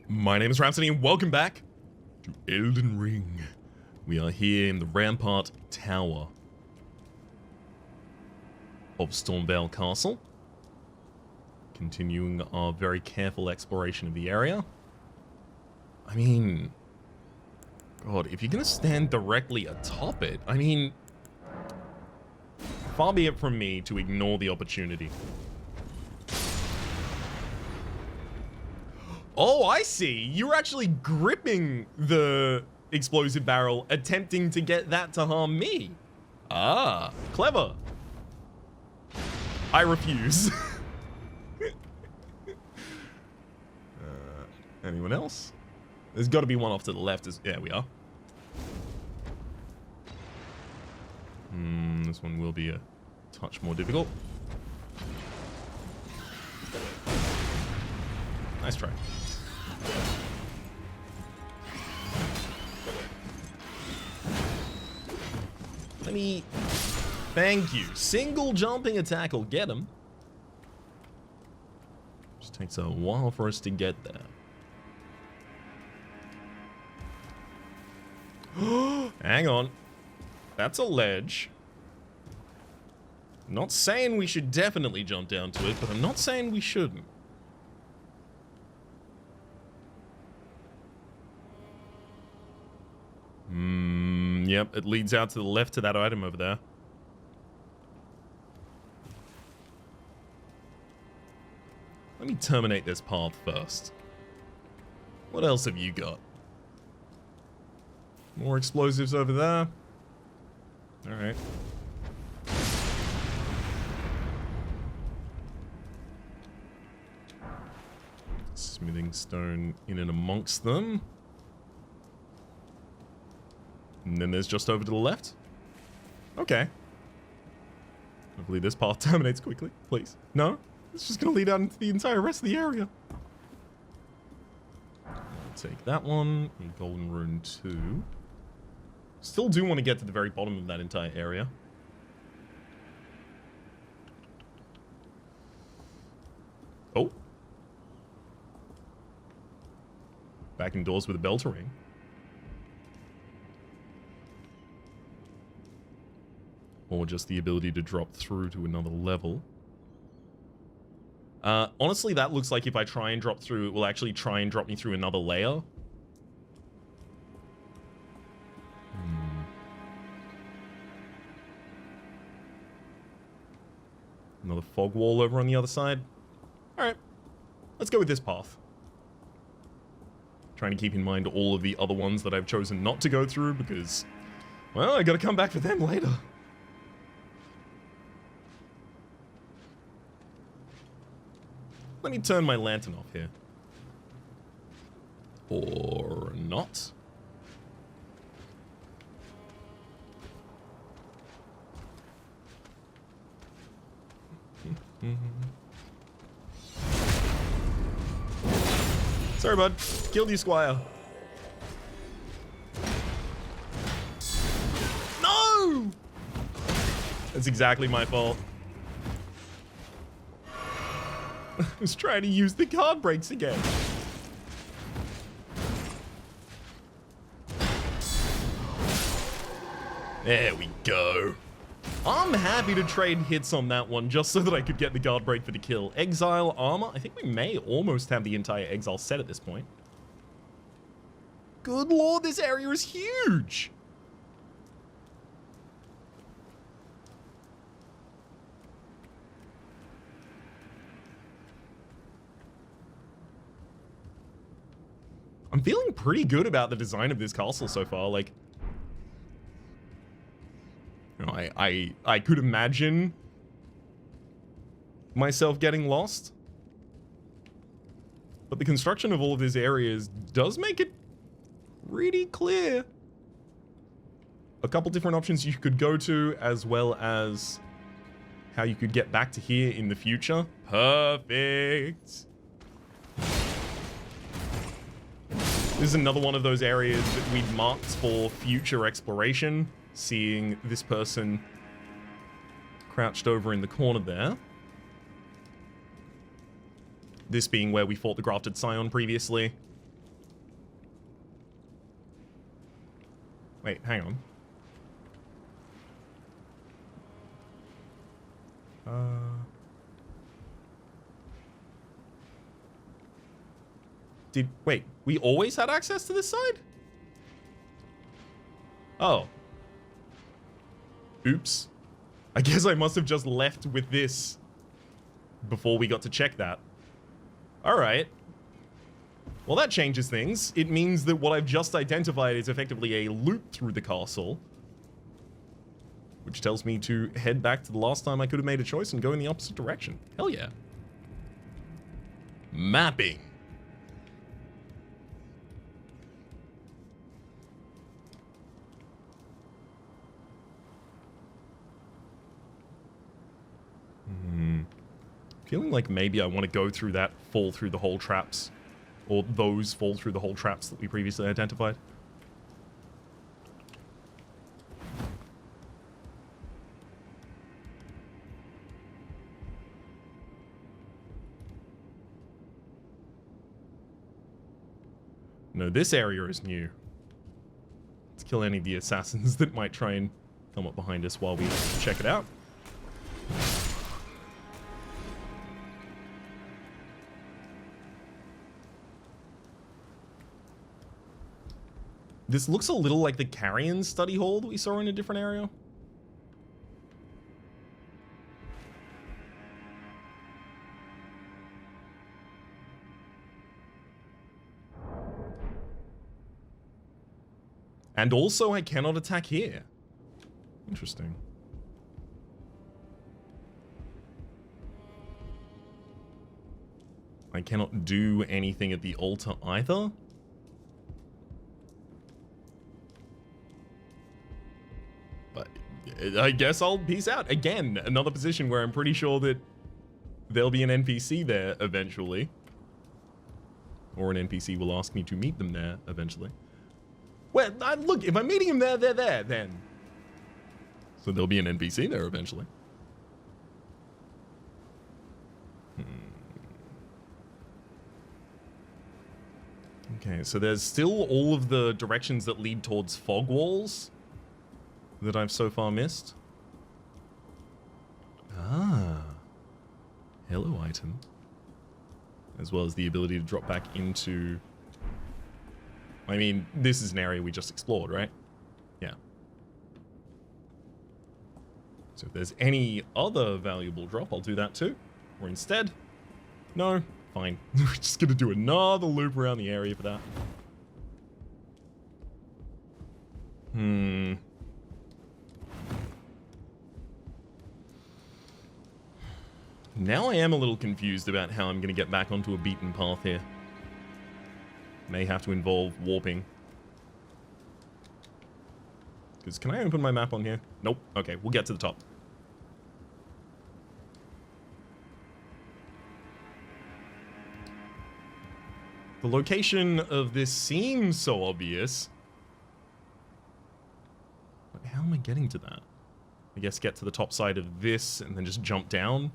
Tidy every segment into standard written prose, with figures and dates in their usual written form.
My name is Rhapsody and welcome back to Elden Ring. We are here in the Rampart Tower of Stormveil Castle. Continuing our very careful exploration of the area. I mean, God, if you're gonna stand directly atop it, I mean, far be it from me to ignore the opportunity. Oh, I see. You're actually gripping the explosive barrel, attempting to get that to harm me. Ah, clever. I refuse. Anyone else? There's got to be one off to the left. Yeah, we are. This one will be a touch more difficult. Nice try. Let me... Thank you. Single jumping attack will get him. Just takes a while for us to get there. Hang on. That's a ledge. Not saying we should definitely jump down to it, but I'm not saying we shouldn't. Yep, it leads out to the left to that item over there. Let me terminate this path first. What else have you got? More explosives over there. Alright. Smithing stone in and amongst them. And then there's just over to the left. Okay. Hopefully this path terminates quickly. Please. No? It's just going to lead out into the entire rest of the area. I'll take that one. And golden rune 2. Still do want to get to the very bottom of that entire area. Oh. Back indoors with a bell to ring. Or just the ability to drop through to another level. Honestly, that looks like if I try and drop through, it will actually try and drop me through another layer. Another fog wall over on the other side. Alright, let's go with this path. Trying to keep in mind all of the other ones that I've chosen not to go through because, well, I gotta come back for them later. Let me turn my lantern off here. Or not. Sorry, bud. Killed you, Squire. No! That's exactly my fault. I was trying to use the guard breaks again. There we go. I'm happy to trade hits on that one just so that I could get the guard break for the kill. Exile armor. I think we may almost have the entire exile set at this point. Good lord, this area is huge. I'm feeling pretty good about the design of this castle so far. Like, you know, I could imagine myself getting lost, but the construction of all of these areas does make it pretty clear. A couple different options you could go to, as well as how you could get back to here in the future. Perfect. This is another one of those areas that we'd marked for future exploration. Seeing this person crouched over in the corner there. This being where we fought the Grafted Scion previously. Wait, hang on. Wait, we always had access to this side? Oh. Oops. I guess I must have just left with this before we got to check that. Alright. Well, that changes things. It means that what I've just identified is effectively a loop through the castle. Which tells me to head back to the last time I could have made a choice and go in the opposite direction. Hell yeah. Mapping. Feeling like maybe I want to go through that fall through the hole traps. Or those fall through the hole traps that we previously identified. No, this area is new. Let's kill any of the assassins that might try and come up behind us while we check it out. This looks a little like the Carrion study hall that we saw in a different area. And also, I cannot attack here. Interesting. I cannot do anything at the altar either. But I guess I'll peace out. Again, another position where I'm pretty sure that there'll be an NPC there eventually. Or an NPC will ask me to meet them there eventually. Well, look, if I'm meeting him there, they're there, then. So there'll be an NPC there eventually. Okay, so there's still all of the directions that lead towards fog walls that I've so far missed. Ah. Hello, item. As well as the ability to drop back into... I mean, this is an area we just explored, right? Yeah. So if there's any other valuable drop, I'll do that too. Or instead, no, fine. We're just gonna do another loop around the area for that. Now I am a little confused about how I'm gonna get back onto a beaten path here. May have to involve warping. Because can I open my map on here? Nope. Okay, we'll get to the top. The location of this seems so obvious. But how am I getting to that? I guess get to the top side of this and then just jump down?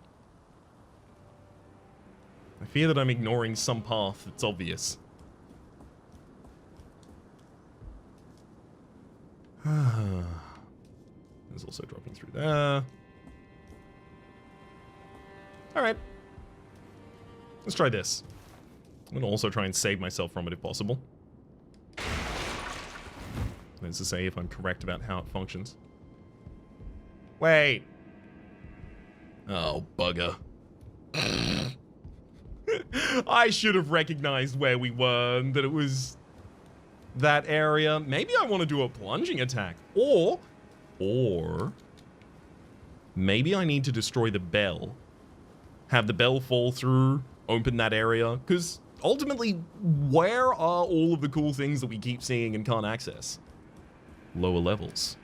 I fear that I'm ignoring some path that's obvious. There's also dropping through there. Alright. Let's try this. I'm going to also try and save myself from it if possible. That's to say if I'm correct about how it functions. Wait. Oh, bugger. I should have recognized where we were and that it was that area. Maybe I want to do a plunging attack. Or maybe I need to destroy the bell. Have the bell fall through, open that area. Because ultimately, where are all of the cool things that we keep seeing and can't access? Lower levels.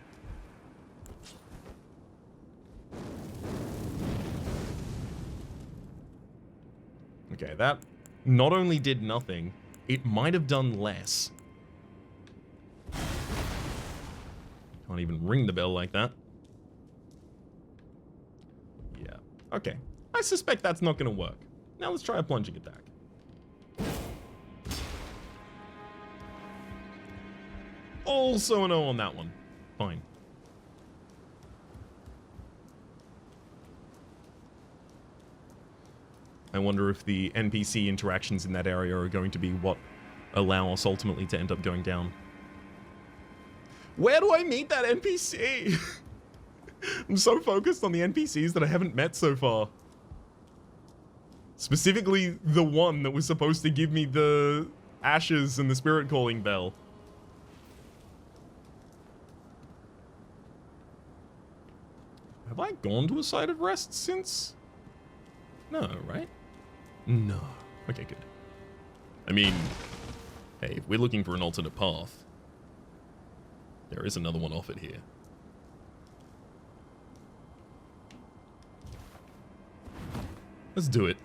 Okay, that not only did nothing, it might have done less. Can't even ring the bell like that. Yeah, okay. I suspect that's not going to work. Now let's try a plunging attack. Also a no on that one. Fine. I wonder if the NPC interactions in that area are going to be what allow us ultimately to end up going down. Where do I meet that NPC? I'm so focused on the NPCs that I haven't met so far. Specifically, the one that was supposed to give me the ashes and the spirit calling bell. Have I gone to a site of rest since? No, right? No. Okay, good. I mean, hey, if we're looking for an alternate path, there is another one off it here. Let's do it.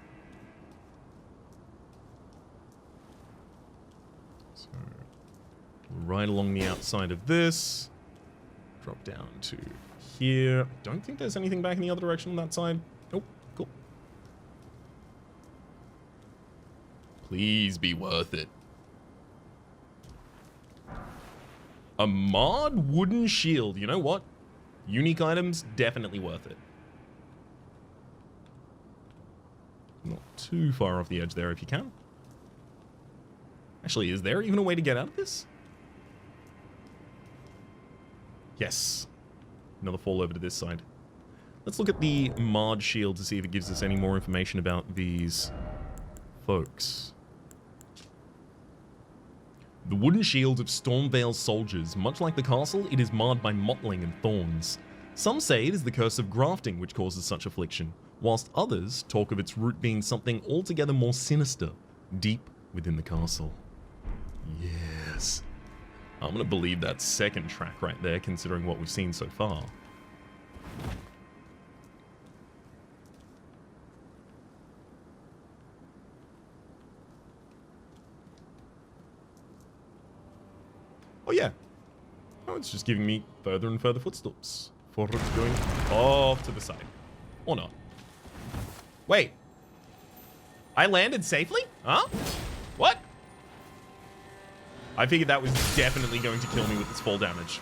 So, right along the outside of this. Drop down to here. Don't think there's anything back in the other direction on that side. Nope. Cool. Please be worth it. A marred wooden shield. You know what? Unique items, definitely worth it. Not too far off the edge there if you can. Actually, is there even a way to get out of this? Yes. Another fall over to this side. Let's look at the marred shield to see if it gives us any more information about these folks. The wooden shield of Stormveil soldiers. Much like the castle, it is marred by mottling and thorns. Some say it is the curse of grafting which causes such affliction, whilst others talk of its root being something altogether more sinister, deep within the castle. Yes. I'm gonna believe that second track right there, considering what we've seen so far. Oh yeah. Oh, it's just giving me further and further footsteps. For it's going off to the side. Or not. Wait. I landed safely? Huh? What? I figured that was definitely going to kill me with its fall damage.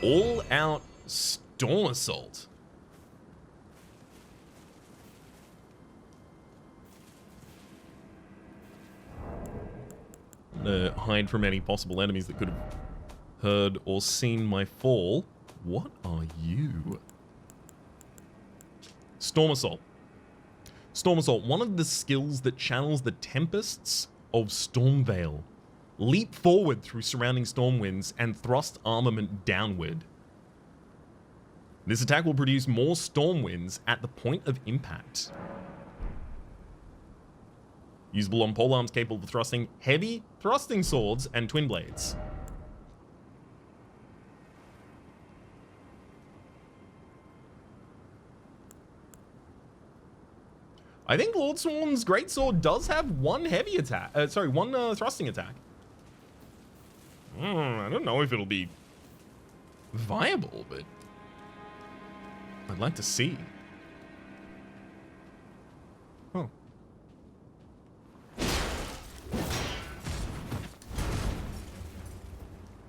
All out storm assault. I'm gonna hide from any possible enemies that could have heard or seen my fall. What are you? Storm Assault. Storm Assault, one of the skills that channels the tempests of Stormveil. Leap forward through surrounding storm winds and thrust armament downward. This attack will produce more storm winds at the point of impact. Usable on polearms capable of thrusting heavy thrusting swords and twin blades. I think Lordsworn's greatsword does have one heavy attack. One thrusting attack. I don't know if it'll be viable, but I'd like to see. Oh.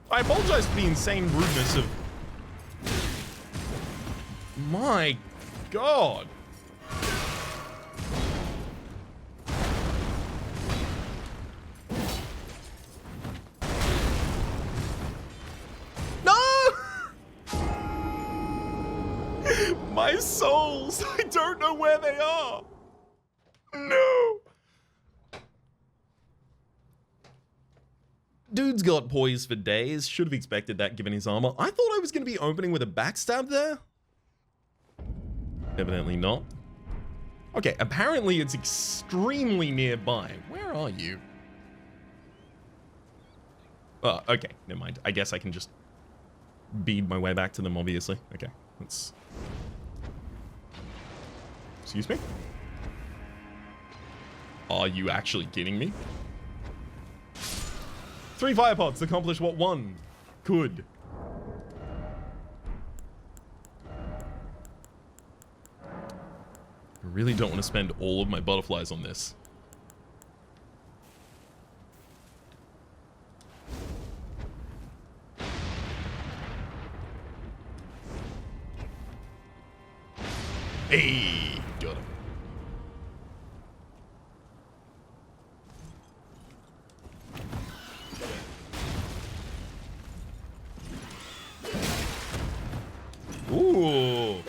I apologize for the insane rudeness of... My God. My souls! I don't know where they are! No! Dude's got poise for days. Should have expected that given his armor. I thought I was going to be opening with a backstab there. Evidently not. Okay, apparently it's extremely nearby. Where are you? Oh, okay, never mind. I guess I can just bead my way back to them, obviously. Okay, let's... Excuse me? Are you actually kidding me? 3 fire pods accomplish what 1 could. I really don't want to spend all of my butterflies on this. Hey, got him. Ooh.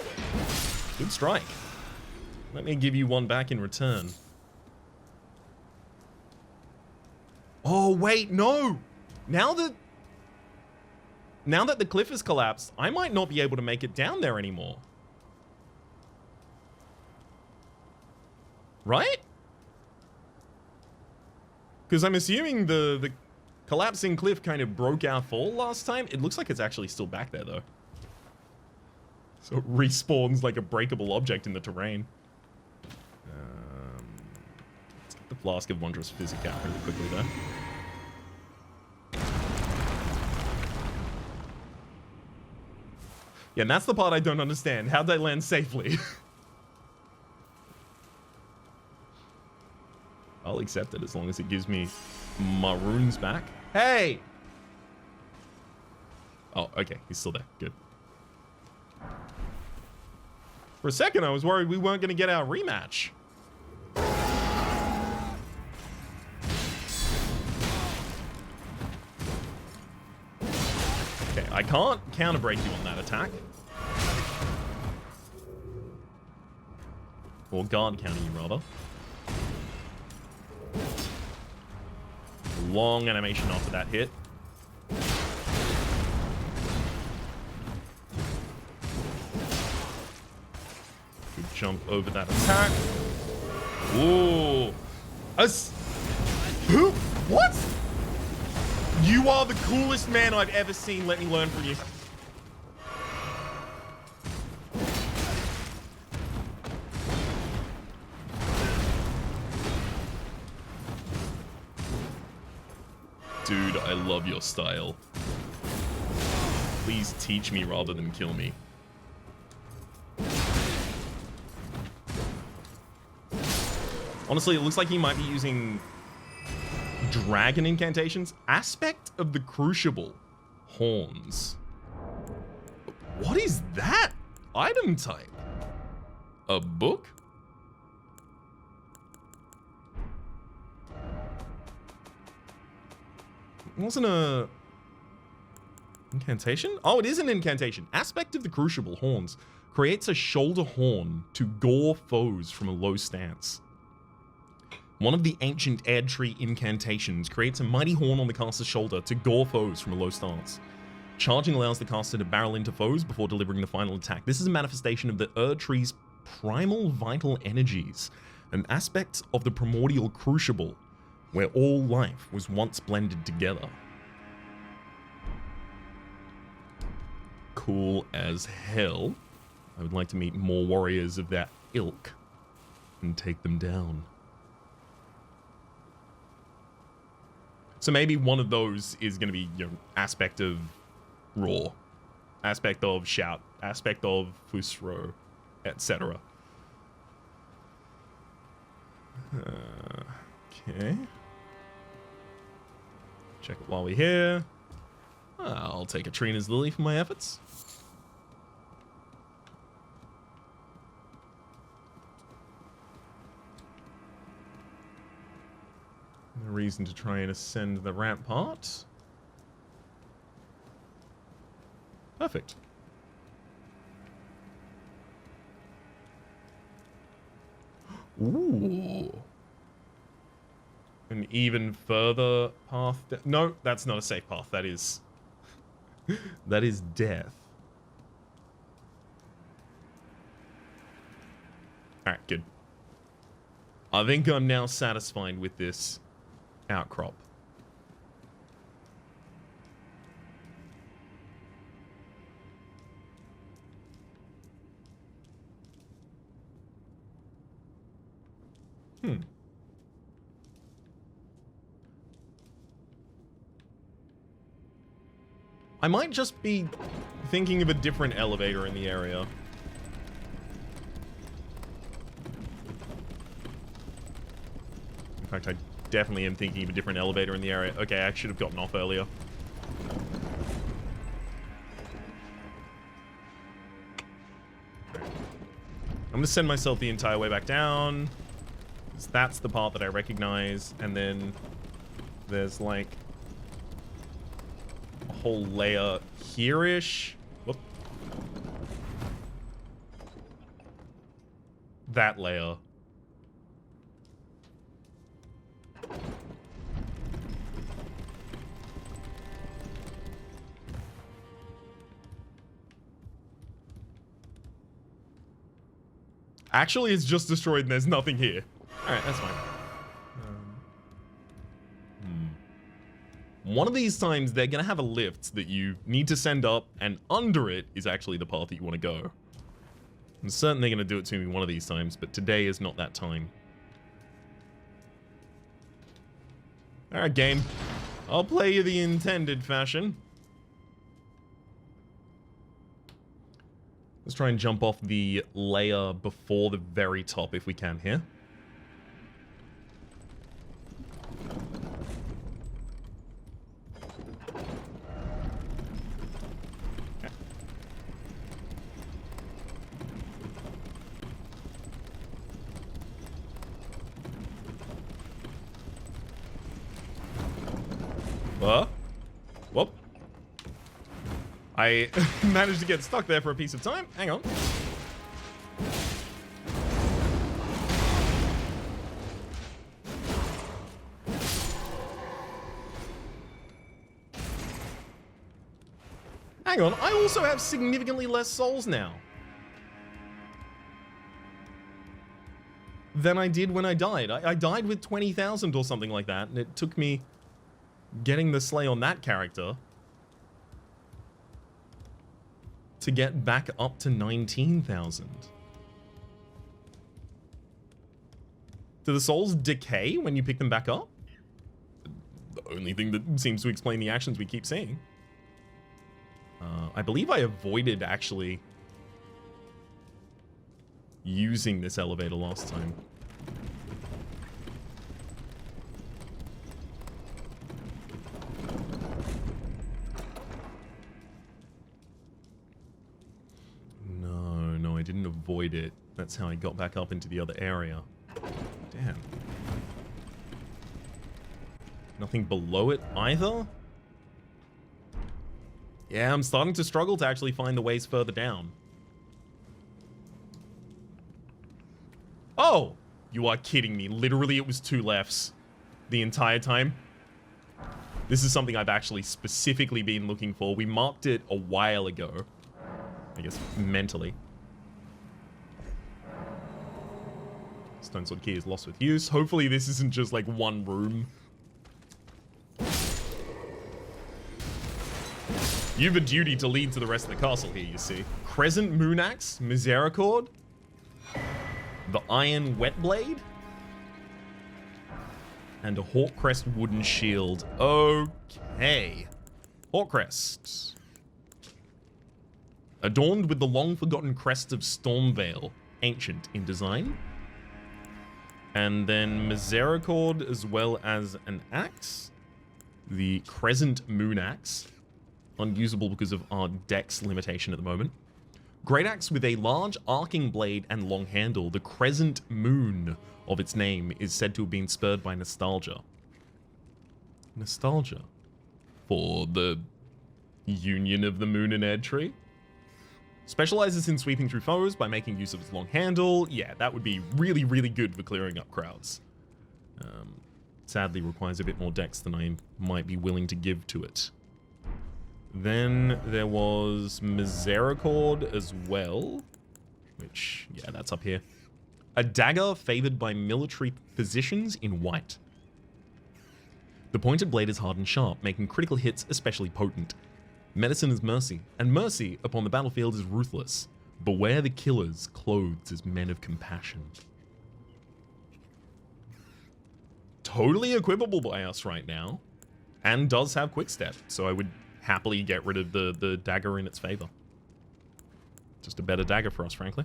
Good strike. Let me give you one back in return. Oh, wait, no! Now that the cliff has collapsed, I might not be able to make it down there anymore. Right? Because I'm assuming the collapsing cliff kind of broke our fall last time. It looks like it's actually still back there, though. So it respawns like a breakable object in the terrain. Let's get the Flask of Wondrous Physic out really quickly, though. Yeah, and that's the part I don't understand. How'd they land safely? I'll accept it as long as it gives me my runes back. Hey! Oh, okay. He's still there. Good. For a second, I was worried we weren't going to get our rematch. Okay, I can't counter-break you on that attack. Or guard counter you, rather. Long animation after that hit. Good jump over that attack. Ooh. Who? What? You are the coolest man I've ever seen. Let me learn from you. Dude, I love your style. Please teach me rather than kill me. Honestly, it looks like he might be using dragon incantations. Aspect of the Crucible. Horns. What is that item type? A book? It wasn't a incantation? Oh, it is an incantation. Aspect of the Crucible. Horns. Creates a shoulder horn to gore foes from a low stance. One of the ancient Erdtree incantations creates a mighty horn on the caster's shoulder to gore foes from a low stance. Charging allows the caster to barrel into foes before delivering the final attack. This is a manifestation of the Erdtree's primal vital energies, an aspect of the primordial crucible, where all life was once blended together. Cool as hell. I would like to meet more warriors of that ilk and take them down. So maybe one of those is going to be, you know, aspect of roar, aspect of shout, aspect of fusro, etc. Okay. Check it while we're here. I'll take a Trina's Lily for my efforts. No reason to try and ascend the rampart. Perfect. Ooh. An even further path. No, that's not a safe path. That is... that is death. Alright, good. I think I'm now satisfied with this outcrop. I might just be thinking of a different elevator in the area. In fact, I definitely am thinking of a different elevator in the area. Okay, I should have gotten off earlier. I'm gonna send myself the entire way back down. Because that's the part that I recognize. And then there's like a whole layer here-ish. Whoop. That layer. Actually, it's just destroyed and there's nothing here. Alright, that's fine. One of these times, they're gonna have a lift that you need to send up, and under it is actually the path that you want to go. I'm certain they're gonna do it to me one of these times, but today is not that time. Alright, game. I'll play you the intended fashion. Let's try and jump off the layer before the very top if we can here. Okay. Whoop. I managed to get stuck there for a piece of time. Hang on. Hang on, I also have significantly less souls now than I did when I died. I died with 20,000 or something like that, and it took me getting the slay on that character to get back up to 19,000. Do the souls decay when you pick them back up? The only thing that seems to explain the actions we keep seeing. I believe I avoided actually using this elevator last time. No, I didn't avoid it. That's how I got back up into the other area. Damn. Nothing below it either? Yeah, I'm starting to struggle to actually find the ways further down. Oh! You are kidding me. Literally, it was 2 lefts the entire time. This is something I've actually specifically been looking for. We marked it a while ago. I guess mentally. Stone Sword Key is lost with use. Hopefully this isn't just like one room. You have a duty to lead to the rest of the castle here, you see. Crescent Moon Axe, Misericord, the Iron Wet Blade, and a Hawkcrest Wooden Shield. Okay. Hawkcrest. Adorned with the long-forgotten crest of Stormveil, ancient in design. And then Misericord as well as an axe. The Crescent Moon Axe. Unusable because of our dex limitation at the moment. Great axe with a large arcing blade and long handle. The Crescent Moon of its name is said to have been spurred by nostalgia. Nostalgia? For the union of the moon and Erd tree? Specializes in sweeping through foes by making use of its long handle. Yeah, that would be really, really good for clearing up crowds. Sadly requires a bit more dex than I might be willing to give to it. Then there was Misericord as well, which, yeah, that's up here. A dagger favored by military physicians in white. The pointed blade is hard and sharp, making critical hits especially potent. Medicine is mercy, and mercy upon the battlefield is ruthless. Beware the killers clothed as men of compassion. Totally equipable by us right now, and does have quick step, so I would happily get rid of the dagger in its favor. Just a better dagger for us, frankly.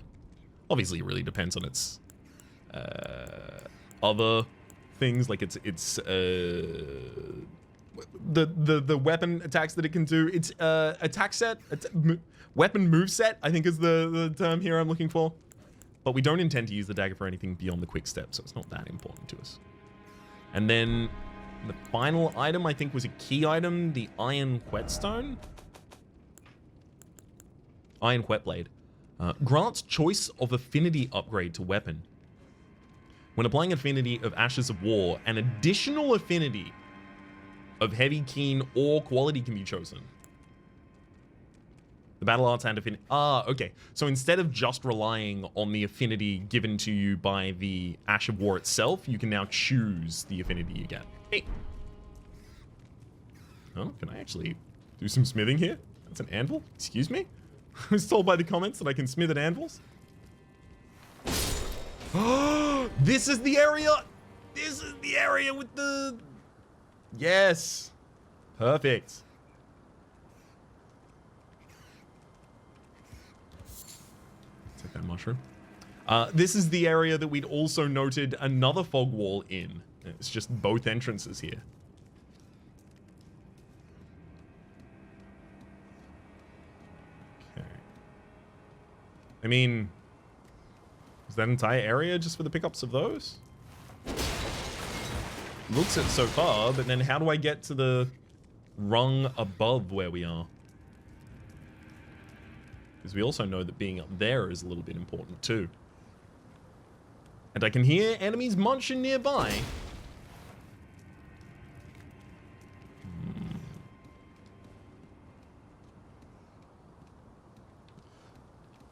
Obviously, it really depends on its other things, like its the weapon attacks that it can do. Its attack set, weapon move set, I think is the term here I'm looking for. But we don't intend to use the dagger for anything beyond the quick step, so it's not that important to us. And then the final item, I think, was a key item, the iron whetstone. Iron whetblade. Grants choice of affinity upgrade to weapon. When applying affinity of Ashes of War, an additional affinity of heavy, keen, or quality can be chosen. The battle arts and affinity. Ah, okay. So instead of just relying on the affinity given to you by the Ash of War itself, you can now choose the affinity you get. Hey. Oh, can I actually do some smithing here? That's an anvil? Excuse me? I was told by the comments that I can smith at anvils. Oh, this is the area. This is the area with the... Yes. Perfect. Take that mushroom. This is the area that we'd also noted another fog wall in. It's just both entrances here. Okay. I mean, is that entire area just for the pickups of those? Looks it so far, but then how do I get to the rung above where we are? Because we also know that being up there is a little bit important too. And I can hear enemies munching nearby.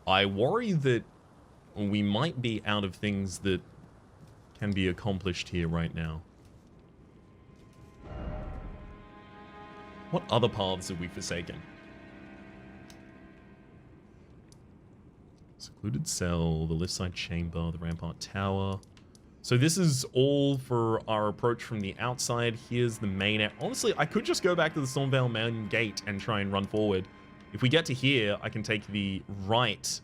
I worry that we might be out of things that can be accomplished here right now. What other paths have we forsaken? Secluded cell, the lift side chamber, the rampart tower. So this is all for our approach from the outside. Here's the main... Honestly, I could just go back to the Stormveil main gate and try and run forward. If we get to here, I can take the right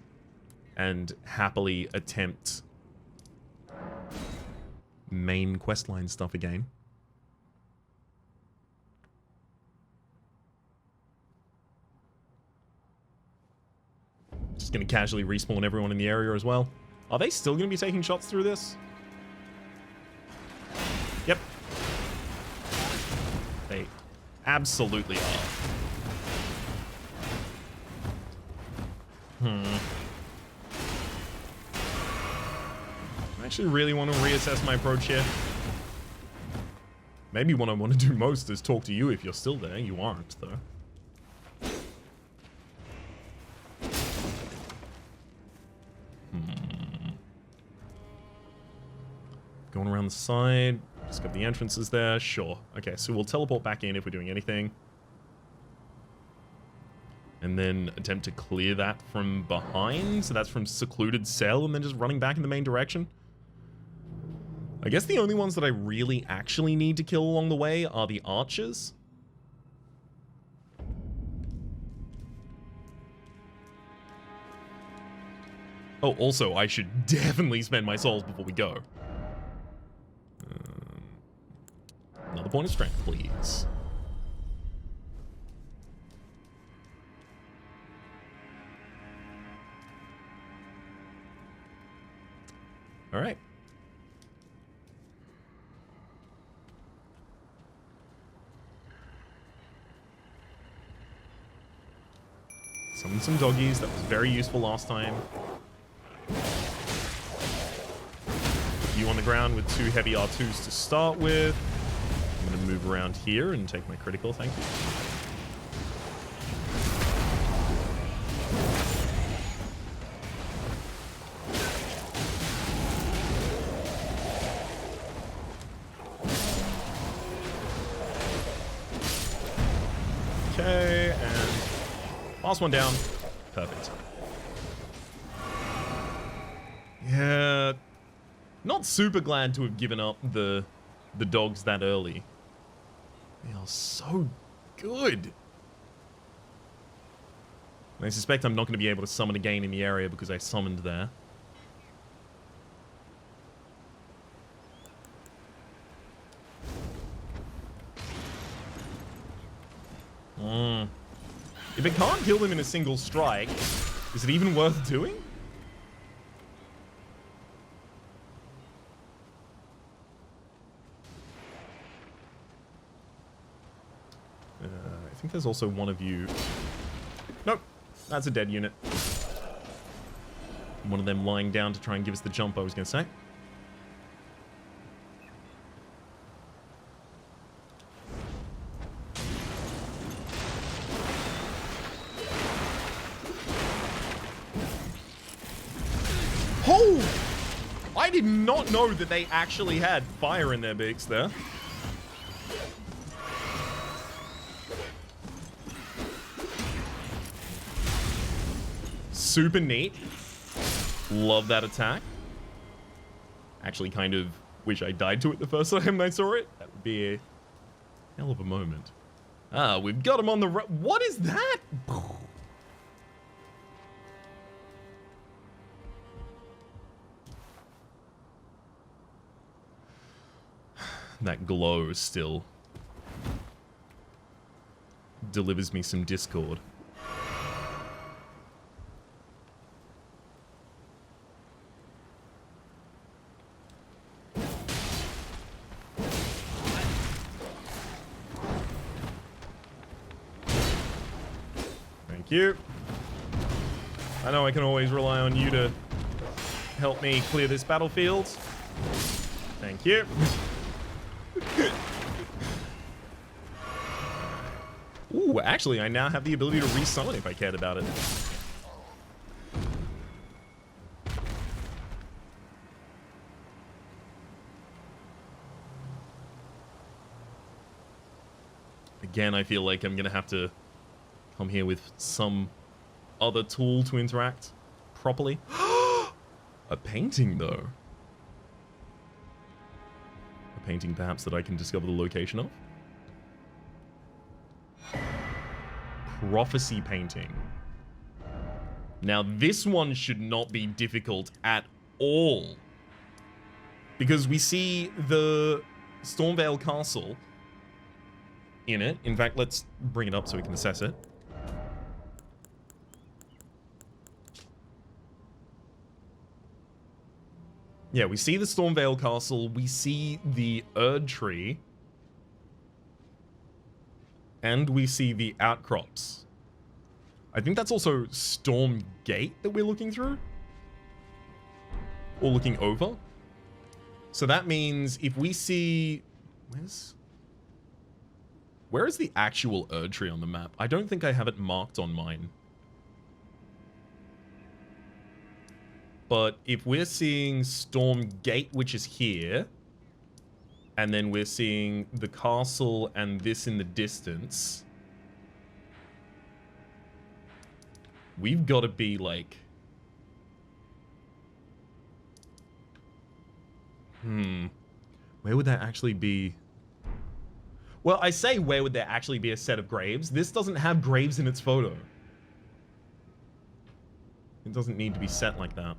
and happily attempt main questline stuff again. Just gonna casually respawn everyone in the area as well. Are they still gonna be taking shots through this? Yep. They absolutely are. I actually really want to reassess my approach here. Maybe what I want to do most is talk to you if you're still there. You aren't, though. Going around the side. Just got the entrances there. Sure. Okay, so we'll teleport back in if we're doing anything. And then attempt to clear that from behind. So that's from secluded cell and then just running back in the main direction. I guess the only ones that I really actually need to kill along the way are the archers. Oh, also, I should definitely spend my souls before we go. Another point of strength, please. All right. Summon some doggies. That was very useful last time. Put you on the ground with 2 heavy R2s to start with. I'm going to move around here and take my critical, thank you. Okay, and last one down. Perfect. Yeah, not super glad to have given up the dogs that early. They are so good. I suspect I'm not going to be able to summon again in the area because I summoned there. If it can't kill them in a single strike, is it even worth doing? I think there's also one of you. Nope, that's a dead unit. One of them lying down to try and give us the jump, I was going to say. Oh! I did not know that they actually had fire in their beaks there. Super neat. Love that attack. Actually kind of wish I died to it the first time I saw it. That would be a hell of a moment. Ah, we've got him on the right. What is that? That glow still delivers me some discord. Thank you. I know I can always rely on you to help me clear this battlefield. Thank you. Ooh, actually, I now have the ability to resummon if I cared about it. Again, I feel like I'm gonna have to come here with some other tool to interact properly. A painting, though. A painting, perhaps, that I can discover the location of. Prophecy painting. Now, this one should not be difficult at all. Because we see the Stormveil castle in it. In fact, let's bring it up so we can assess it. Yeah, we see the Stormveil castle. We see the Erd tree. And we see the outcrops. I think that's also Storm Gate that we're looking through. Or looking over. So that means if we see... Where is the actual Erd tree on the map? I don't think I have it marked on mine. But if we're seeing Storm Gate, which is here, and then we're seeing the castle and this in the distance, we've got to be like... Where would that actually be? Well, I say where would there actually be a set of graves? This doesn't have graves in its photo. It doesn't need to be set like that.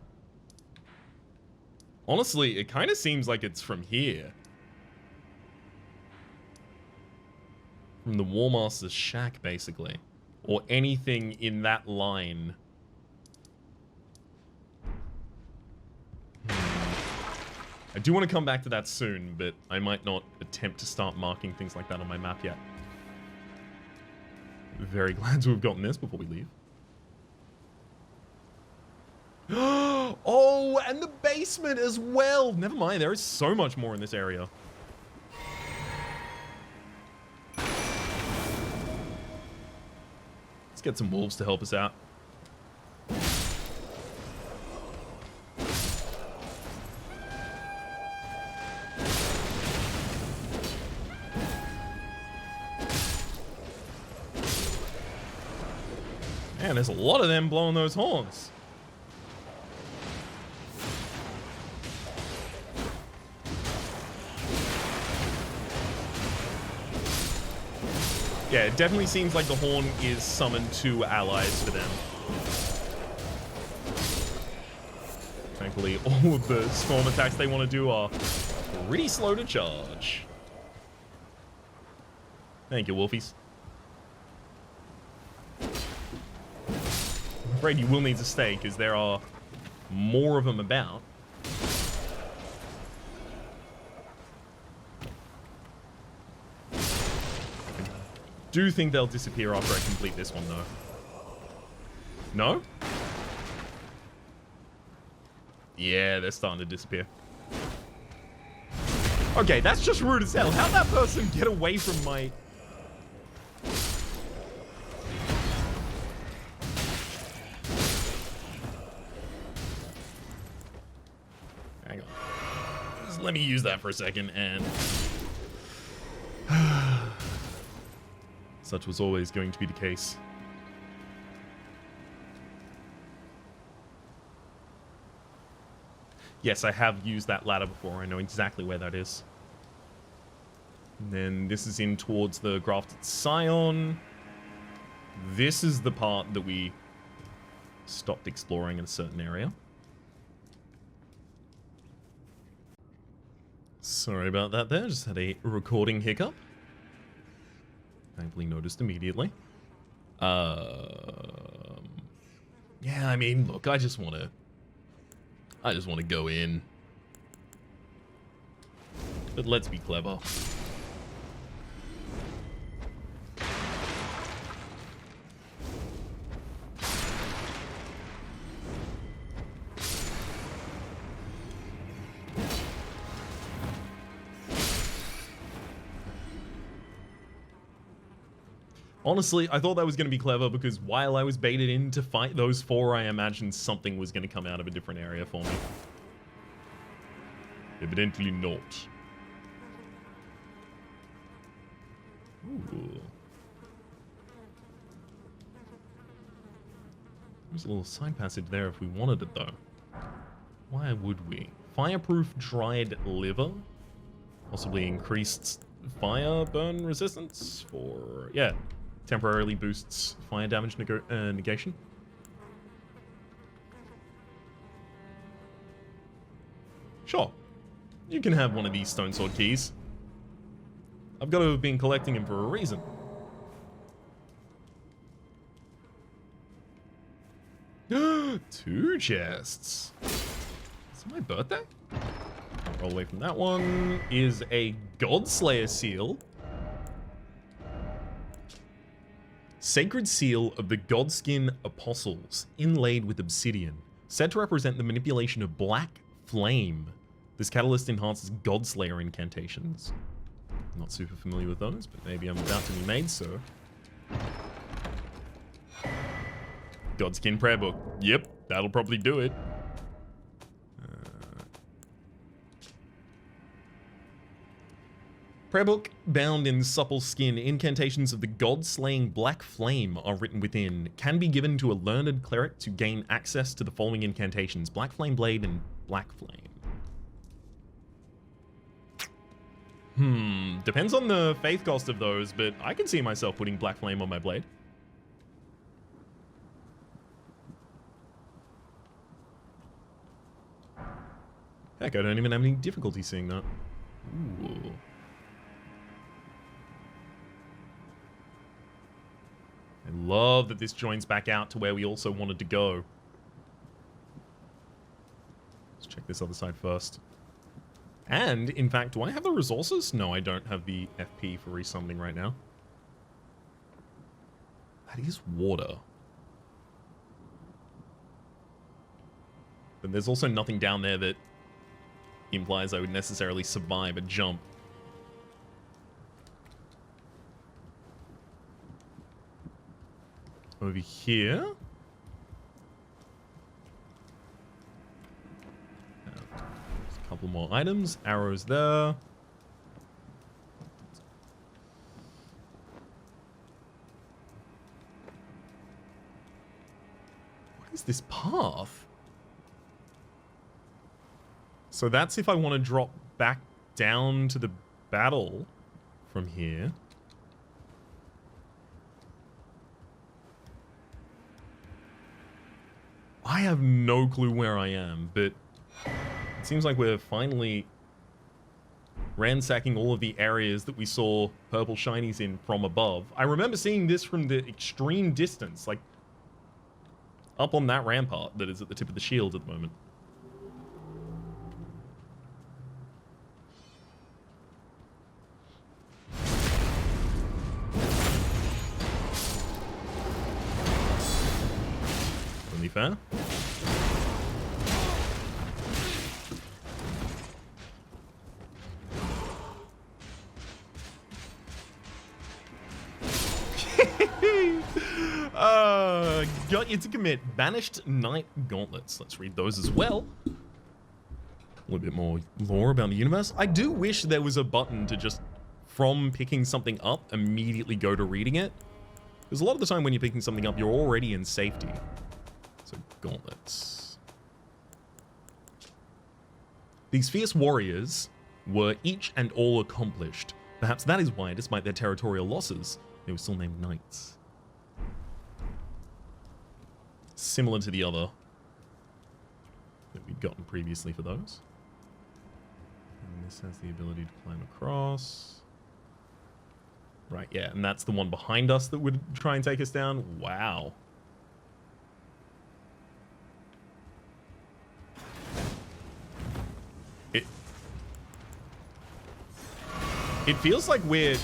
Honestly, it kind of seems like it's from here. From the War Master's shack, basically. Or anything in that line. I do want to come back to that soon, but I might not attempt to start marking things like that on my map yet. Very glad to have gotten this before we leave. Oh, and the basement as well. Never mind, there is so much more in this area. Let's get some wolves to help us out. Man, there's a lot of them blowing those horns. Yeah, it definitely seems like the horn is summoned to allies for them. Thankfully, all of the storm attacks they want to do are pretty slow to charge. Thank you, Wolfies. I'm afraid you will need to stay, because there are more of them about. do think they'll disappear after I complete this one, though. No? Yeah, they're starting to disappear. Okay, that's just rude as hell. How'd that person get away from my... Hang on. Just let me use that for a second, and... Such was always going to be the case. Yes, I have used that ladder before. I know exactly where that is. And then this is in towards the grafted scion. This is the part that we stopped exploring in a certain area. Sorry about that there. Just had a recording hiccup. Thankfully noticed immediately. Yeah, I mean, look, I just want to go in. But let's be clever. Honestly, I thought that was going to be clever because while I was baited in to fight those four, I imagined something was going to come out of a different area for me. Evidently not. Ooh. There's a little side passage there if we wanted it, though. Why would we? Fireproof dried liver? Possibly increased fire burn resistance for... yeah. Temporarily boosts fire damage negation. Sure. You can have one of these stone sword keys. I've got to have been collecting them for a reason. Two chests. Is it my birthday? Roll away from that one. Is a Godslayer seal. Sacred seal of the Godskin Apostles, inlaid with obsidian, said to represent the manipulation of black flame. This catalyst enhances Godslayer incantations. I'm not super familiar with those, but maybe I'm about to be made so. Godskin prayer book. Yep, that'll probably do it. Prayer book, bound in supple skin, incantations of the god-slaying black flame are written within. Can be given to a learned cleric to gain access to the following incantations: Black Flame Blade and Black Flame. Depends on the faith cost of those, but I can see myself putting Black Flame on my blade. Heck, I don't even have any difficulty seeing that. Ooh. I love that this joins back out to where we also wanted to go. Let's check this other side first. And, in fact, do I have the resources? No, I don't have the FP for resummoning right now. That is water. But there's also nothing down there that implies I would necessarily survive a jump. Over here. There's a couple more items. Arrows there. What is this path? So that's if I want to drop back down to the battle from here. I have no clue where I am, but it seems like we're finally ransacking all of the areas that we saw purple shinies in from above. I remember seeing this from the extreme distance, like up on that rampart that is at the tip of the shield at the moment. fair. Got you to commit. Banished Knight Gauntlets. Let's read those as well. A little bit more lore about the universe. I do wish there was a button to just, from picking something up, immediately go to reading it. Because a lot of the time when you're picking something up, you're already in safety. So, gauntlets. These fierce warriors were each and all accomplished. Perhaps that is why, despite their territorial losses, they were still named knights. Similar to the other that we'd gotten previously for those. And this has the ability to climb across. Right, yeah, and that's the one behind us that would try and take us down. Wow. It feels like we're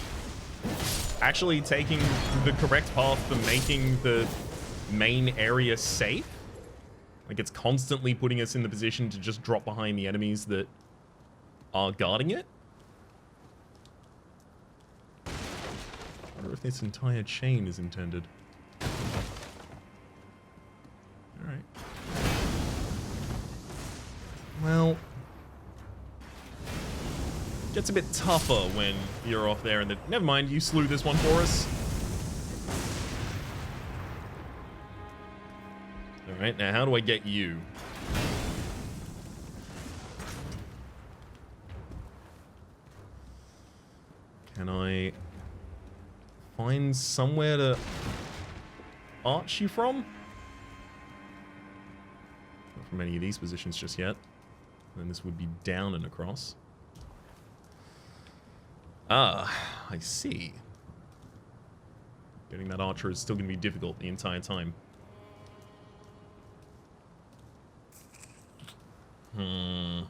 actually taking the correct path for making the main area safe. Like it's constantly putting us in the position to just drop behind the enemies that are guarding it. I wonder if this entire chain is intended. Alright. Well, gets a bit tougher when you're off there and the... Never mind, you slew this one for us. Alright, now how do I get you? Can I find somewhere to arch you from? Not from any of these positions just yet. Then this would be down and across. Ah, I see. Getting that archer is still going to be difficult the entire time. I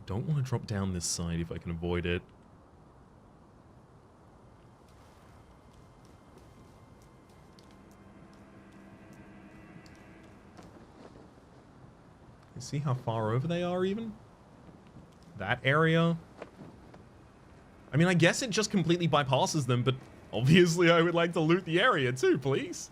don't want to drop down this side if I can avoid it. You see how far over they are even? That area? I mean, I guess it just completely bypasses them, but obviously I would like to loot the area too, please.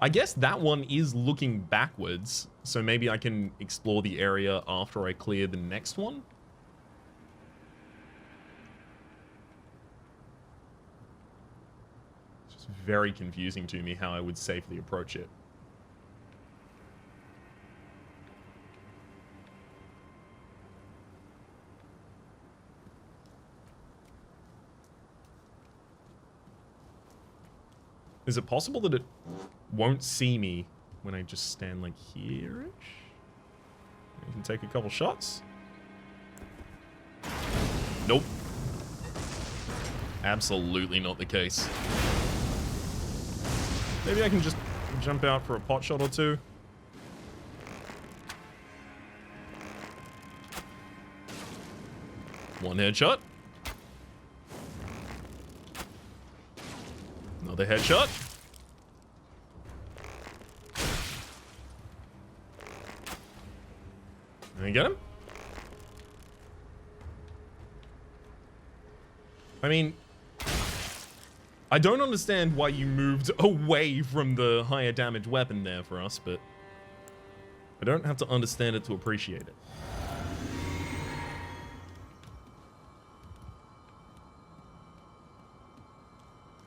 I guess that one is looking backwards, so maybe I can explore the area after I clear the next one. It's just very confusing to me how I would safely approach it. Is it possible that it won't see me when I just stand like here-ish? You can take a couple shots. Nope. Absolutely not the case. Maybe I can just jump out for a pot shot or two. One headshot. Another headshot. Can I get him? I mean, I don't understand why you moved away from the higher damage weapon there for us, but I don't have to understand it to appreciate it.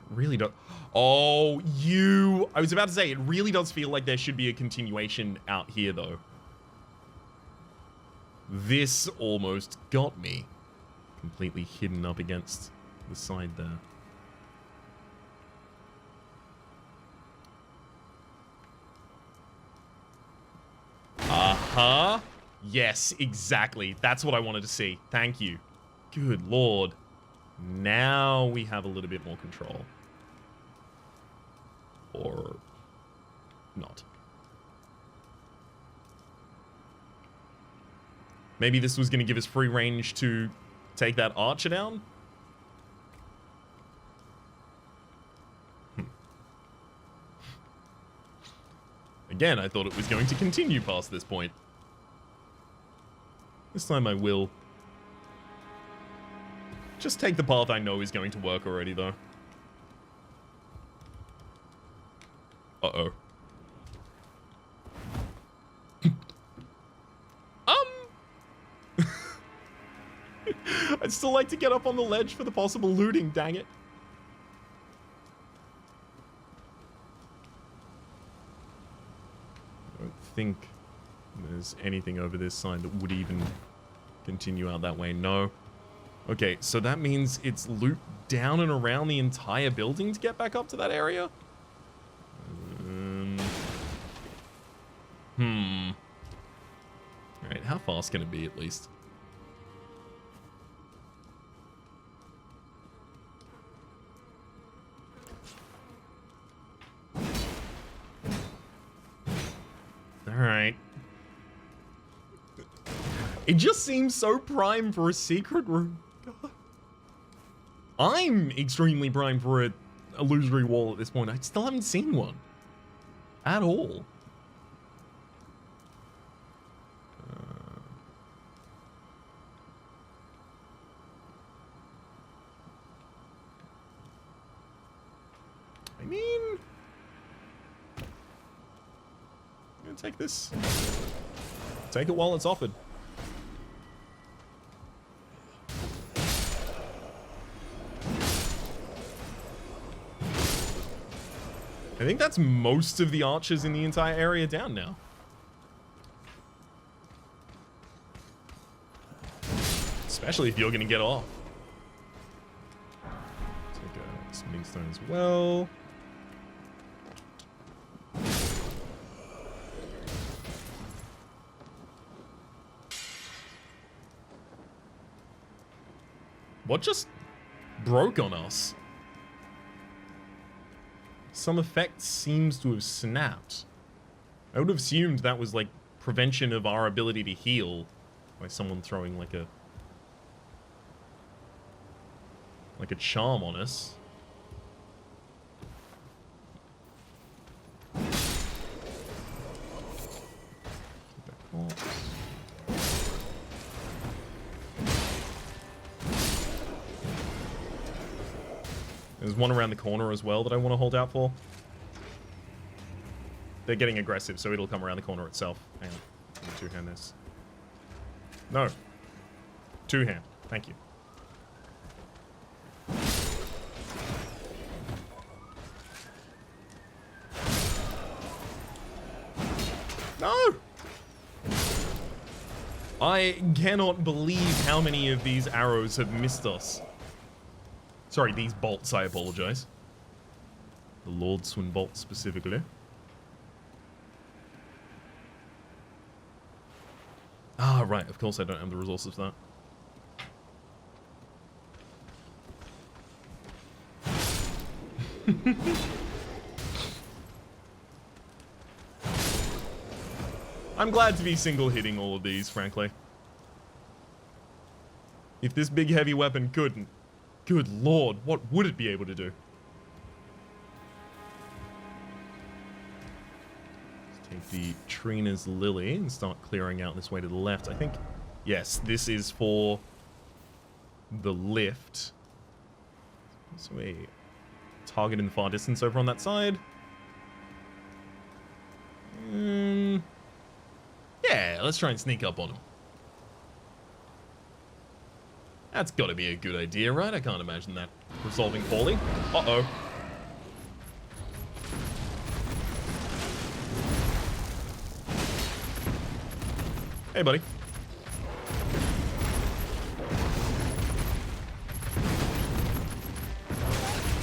Really don't. Oh, you. I was about to say, it really does feel like there should be a continuation out here, though. This almost got me. Completely hidden up against the side there. Uh-huh. Yes, exactly. That's what I wanted to see. Thank you. Good lord. Now we have a little bit more control. Or not. Maybe this was going to give us free range to take that archer down? Again, I thought it was going to continue past this point. This time I will. Just take the path I know is going to work already, though. Uh-oh. I'd still like to get up on the ledge for the possible looting, dang it. I don't think there's anything over this side that would even continue out that way. No. Okay, so that means it's looped down and around the entire building to get back up to that area? Alright, how fast can it be at least? Alright. It just seems so prime for a secret room. God. I'm extremely prime for a illusory wall at this point. I still haven't seen one. At all. I mean... I'm gonna take this. Take it while it's offered. I think that's most of the archers in the entire area down now. Especially if you're gonna get off. Take a smithing stone as well. What just broke on us? Some effect seems to have snapped. I would have assumed that was like prevention of our ability to heal by someone throwing like a charm on us. There's one around the corner as well that I want to hold out for. They're getting aggressive, so it'll come around the corner itself. Hang on. Let me two-hand this. No. Two-hand. Thank you. No! I cannot believe how many of these arrows have missed us. Sorry, these bolts, I apologize. The Lordswin bolt specifically. Ah, right, of course I don't have the resources for that. I'm glad to be single-hitting all of these, frankly. If this big heavy weapon couldn't, good lord, what would it be able to do? Let's take the Trina's Lily and start clearing out this way to the left. I think, yes, this is for the lift. So a target in the far distance over on that side. Yeah, let's try and sneak up on him. That's got to be a good idea, right? I can't imagine that resolving poorly. Uh-oh. Hey, buddy.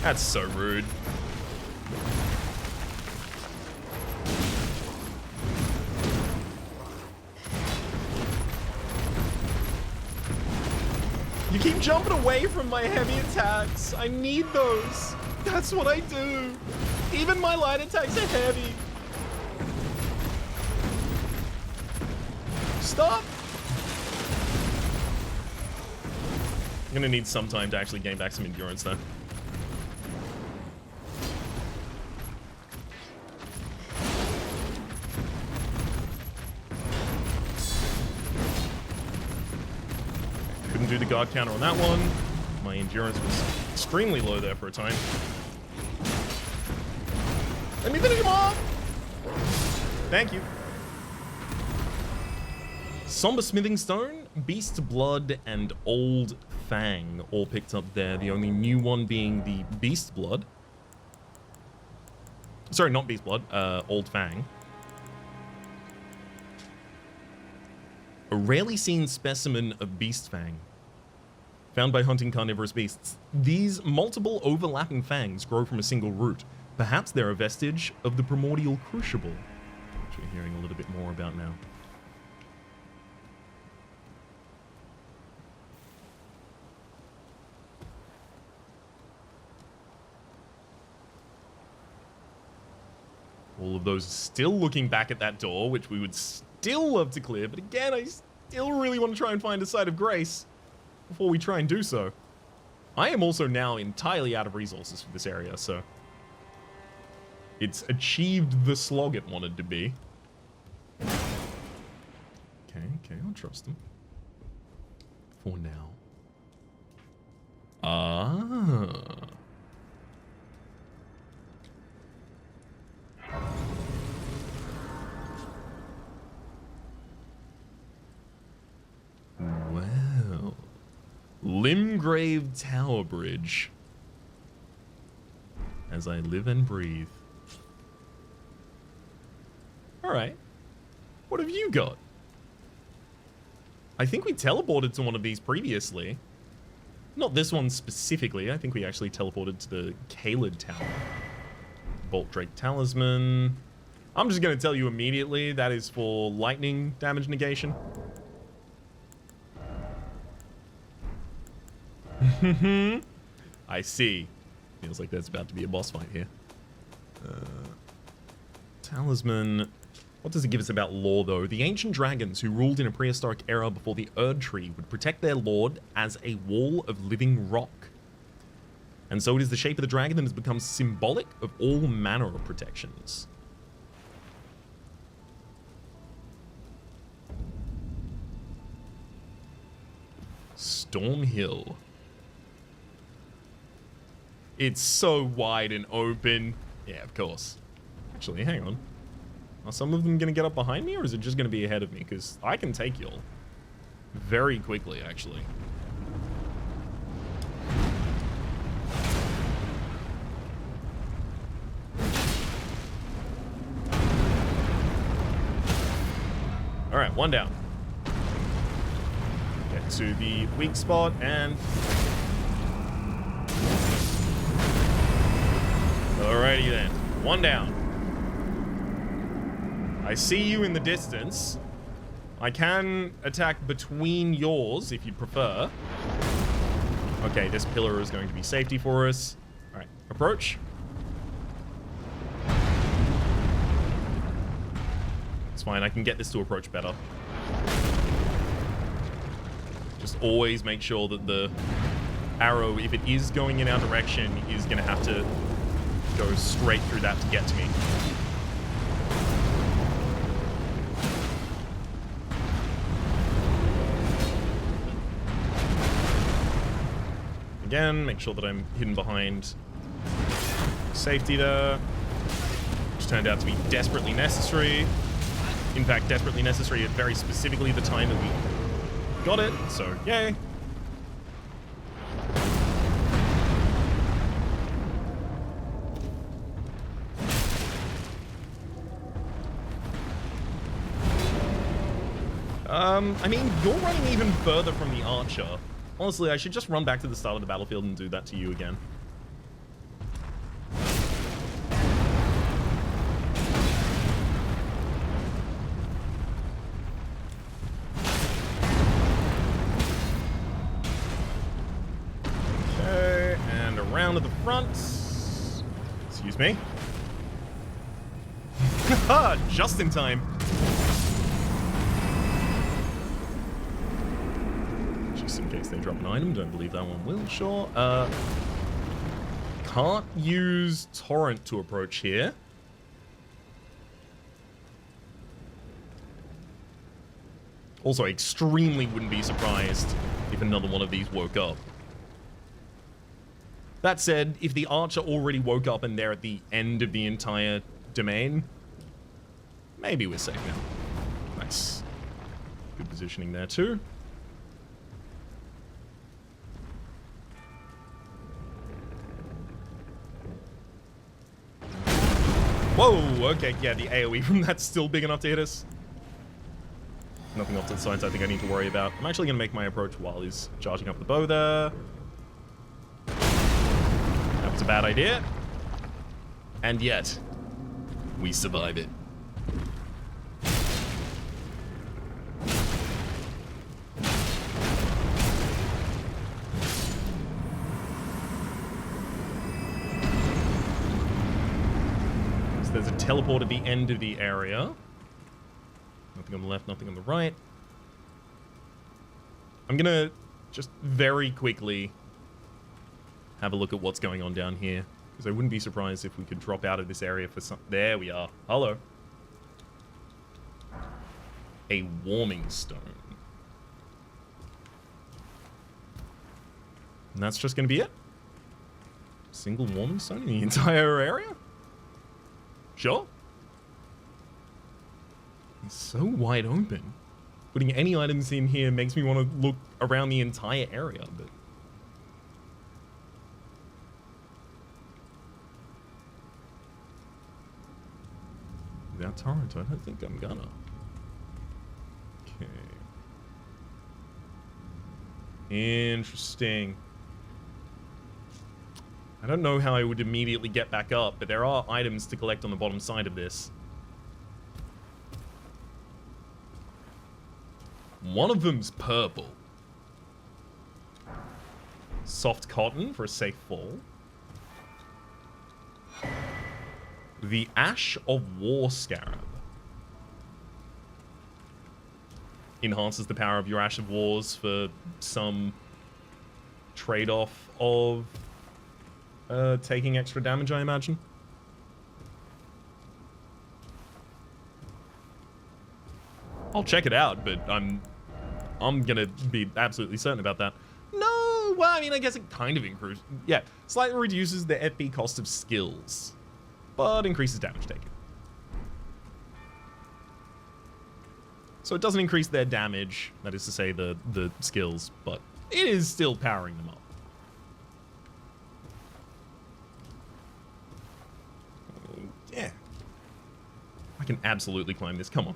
That's so rude. You keep jumping away from my heavy attacks. I need those. That's what I do. Even my light attacks are heavy. Stop. I'm gonna need some time to actually gain back some endurance, though. Couldn't do the guard counter on that one. My endurance was extremely low there for a time. Let me finish him off! Thank you. Somber Smithing Stone, Beast Blood, and Old Fang all picked up there. The only new one being the Beast Blood. Sorry, not Beast Blood, Old Fang. A rarely seen specimen of Beast Fang. Found by hunting carnivorous beasts. These multiple overlapping fangs grow from a single root. Perhaps they're a vestige of the primordial crucible, which we're hearing a little bit more about now. All of those still looking back at that door, which we would still love to clear, but again, I still really want to try and find a site of grace before we try and do so. I am also now entirely out of resources for this area, so it's achieved the slog it wanted to be. Okay, I'll trust them. For now. Well, Limgrave Tower Bridge. As I live and breathe. Alright. What have you got? I think we teleported to one of these previously. Not this one specifically. I think we actually teleported to the Caelid Tower. Bolt Drake Talisman. I'm just going to tell you immediately that is for lightning damage negation. I see. Feels like there's about to be a boss fight here. Talisman. What does it give us about lore, though? The ancient dragons who ruled in a prehistoric era before the Erd Tree would protect their lord as a wall of living rock. And so it is the shape of the dragon that has become symbolic of all manner of protections. Stormhill. It's so wide and open. Yeah, of course. Actually, hang on. Are some of them going to get up behind me, or is it just going to be ahead of me? Because I can take y'all very quickly, actually. All right, one down. Get to the weak spot and... Alrighty then, one down. I see you in the distance. I can attack between yours if you prefer. Okay, this pillar is going to be safety for us. All right, approach. It's fine, I can get this to approach better. Just always make sure that the arrow, if it is going in our direction, is going to have to go straight through that to get to me. Again, make sure that I'm hidden behind safety there, which turned out to be desperately necessary. In fact, desperately necessary at very specifically the time that we got it, so yay. I mean, you're running even further from the archer. Honestly, I should just run back to the start of the battlefield and do that to you again. Okay, and around to the front. Excuse me. Just in time. just in case they drop an item. Don't believe that one will. Sure. Can't use torrent to approach here. Also, extremely wouldn't be surprised if another one of these woke up. That said, if the archer already woke up and they're at the end of the entire domain, maybe we're safe now. Nice. Good positioning there too. Whoa, okay, yeah, the AoE from that's still big enough to hit us. Nothing off to the sides I think I need to worry about. I'm actually going to make my approach while he's charging up the bow there. That was a bad idea. And yet, we survive it. So there's a teleport at the end of the area. Nothing on the left, nothing on the right. I'm gonna just very quickly have a look at what's going on down here, because I wouldn't be surprised if we could drop out of this area for some... There we are. Hello. A warming stone. And that's just gonna be it? Single warming stone in the entire area? Sure. It's so wide open. Putting any items in here makes me want to look around the entire area, but... Without torrent, I don't think I'm gonna. Okay. Interesting. I don't know how I would immediately get back up, but there are items to collect on the bottom side of this. One of them's purple. Soft cotton for a safe fall. The Ash of War Scarab. Enhances the power of your Ash of Wars for some trade-off of taking extra damage, I imagine. I'll check it out, but I'm gonna be absolutely certain about that. No, well, I mean, I guess it kind of increases. Yeah, slightly reduces the FP cost of skills, but increases damage taken. So it doesn't increase their damage, that is to say the skills, but it is still powering them up. Yeah. I can absolutely climb this. Come on.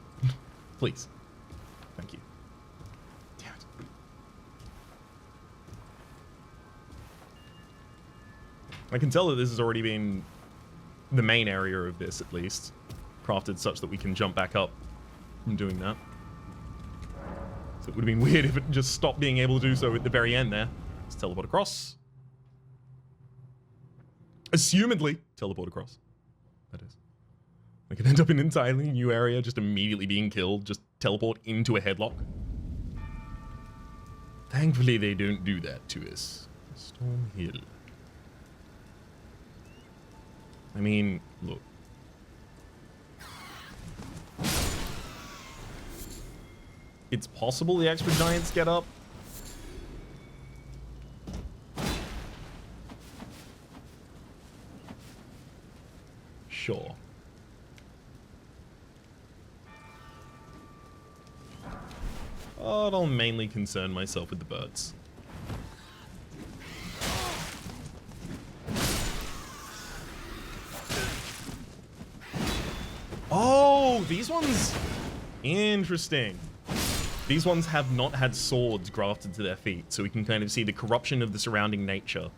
Please. Thank you. Damn it. I can tell that this has already been the main area of this, at least. Crafted such that we can jump back up from doing that. So it would have been weird if it just stopped being able to do so at the very end there. Let's teleport across. Assumedly, teleport across. That is. I could end up in an entirely new area, just immediately being killed, just teleport into a headlock. Thankfully, they don't do that to us. Stormveil. I mean, look. It's possible the extra giants get up. Sure. But I'll mainly concern myself with the birds. Oh, these ones... Interesting. These ones have not had swords grafted to their feet, so we can kind of see the corruption of the surrounding nature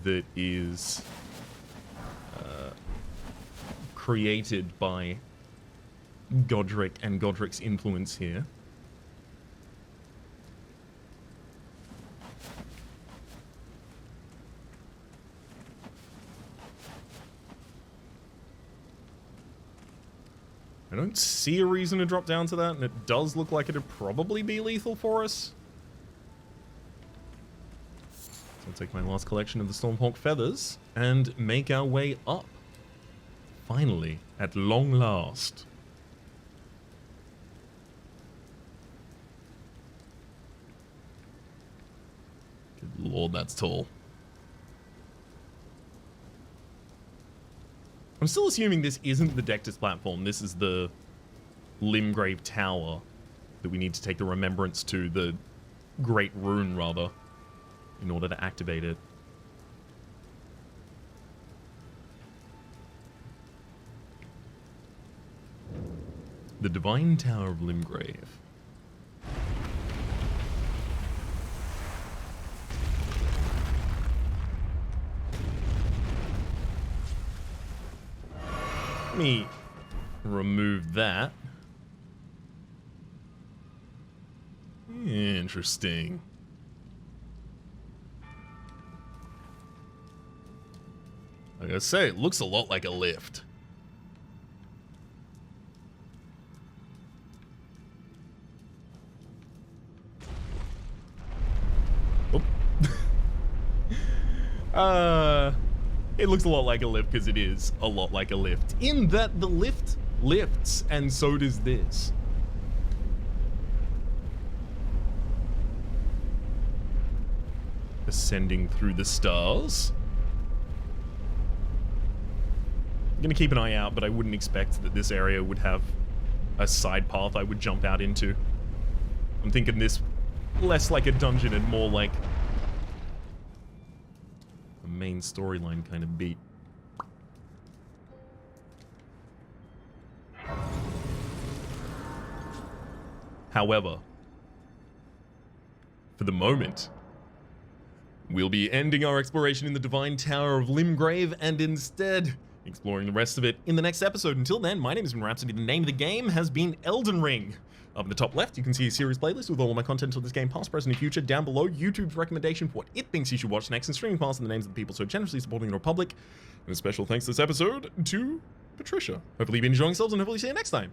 that is created by Godric and Godric's influence here. I don't see a reason to drop down to that, and it does look like it'd probably be lethal for us. take my last collection of the Stormhawk feathers and make our way up. Finally, at long last. Good lord, that's tall. I'm still assuming this isn't the Dectus platform. This is the Limgrave Tower that we need to take the remembrance to, the Great Rune, rather, in order to activate it. The Divine Tower of Limgrave. Let me remove that. Interesting. I gotta say, it looks a lot like a lift. Oh. It looks a lot like a lift because it is a lot like a lift. In that the lift lifts, and so does this. Ascending through the stars. I'm gonna keep an eye out, but I wouldn't expect that this area would have a side path I would jump out into. I'm thinking this less like a dungeon and more like a main storyline kind of beat. However, for the moment, we'll be ending our exploration in the Divine Tower of Limgrave and instead exploring the rest of it in the next episode. Until then, my name has been Rhapsody. The name of the game has been Elden Ring. Up in the top left, you can see a series playlist with all of my content for this game, past, present, and future. Down below, YouTube's recommendation for what it thinks you should watch next, and streaming past and the names of the people so generously supporting the Republic. And a special thanks this episode to Patricia. Hopefully you've been enjoying yourselves, and hopefully see you next time.